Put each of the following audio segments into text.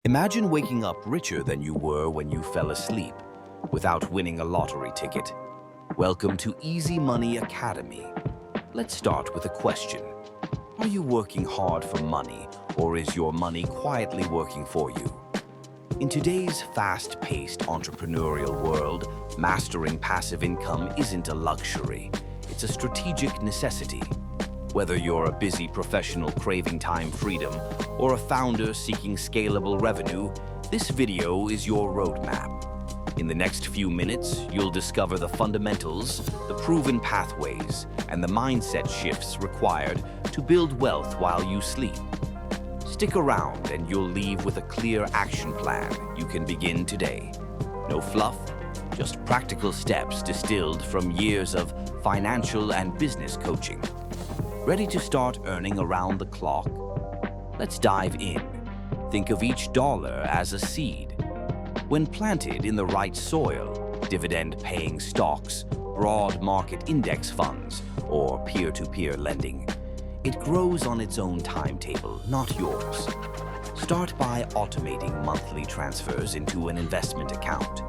Imagine waking up richer than you were when you fell asleep, without winning a lottery ticket. Welcome to Easy Money Academy. Let's start with a question. Are you working hard for money, or is your money quietly working for you? In today's fast-paced entrepreneurial world, mastering passive income isn't a luxury. It's a strategic necessity. Whether you're a busy professional craving time freedom or a founder seeking scalable revenue, this video is your roadmap. In the next few minutes, you'll discover the fundamentals, the proven pathways, and the mindset shifts required to build wealth while you sleep. Stick around and you'll leave with a clear action plan you can begin today. No fluff, just practical steps distilled from years of financial and business coaching. Ready to start earning around the clock? Let's dive in. Think of each dollar as a seed. When planted in the right soil, dividend-paying stocks, broad market index funds, or peer-to-peer lending, it grows on its own timetable, not yours. Start by automating monthly transfers into an investment account.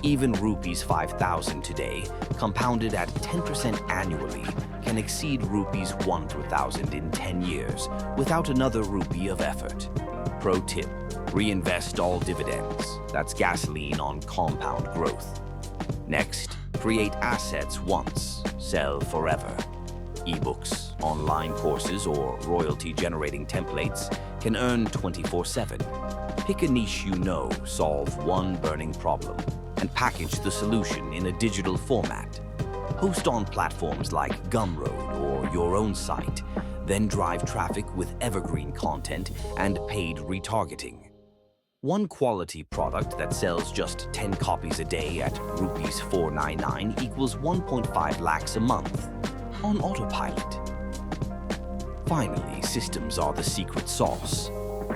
Even rupees 5,000 today, compounded at 10% annually, can exceed rupees 1,000 in 10 years without another rupee of effort. Pro tip, reinvest all dividends. That's gasoline on compound growth. Next, create assets once, sell forever. Ebooks, online courses, or royalty-generating templates can earn 24/7. Pick a niche you know, solve one burning problem, and package the solution in a digital format. Host on platforms like Gumroad or your own site, then drive traffic with evergreen content and paid retargeting. One quality product that sells just 10 copies a day at rupees 499 equals 1.5 lakhs a month on autopilot. Finally, systems are the secret sauce.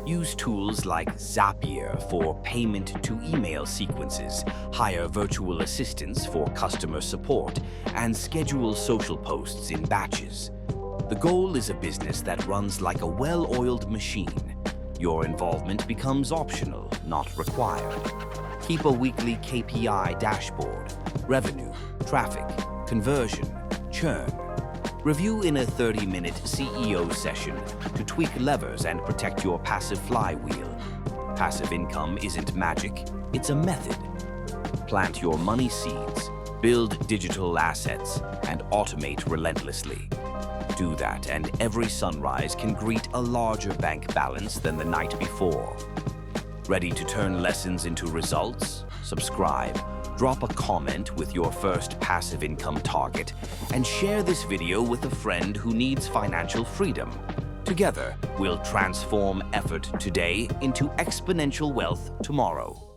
Use tools like Zapier for payment-to-email sequences, hire virtual assistants for customer support, and schedule social posts in batches. The goal is a business that runs like a well-oiled machine. Your involvement becomes optional, not required. Keep a weekly KPI dashboard: revenue, traffic, conversion, churn. Review in a 30-minute CEO session to tweak levers and protect your passive flywheel. Passive income isn't magic, it's a method. Plant your money seeds, build digital assets, and automate relentlessly. Do that, and every sunrise can greet a larger bank balance than the night before. Ready to turn lessons into results? Subscribe. Drop a comment with your first passive income target, and share this video with a friend who needs financial freedom. Together, we'll transform effort today into exponential wealth tomorrow.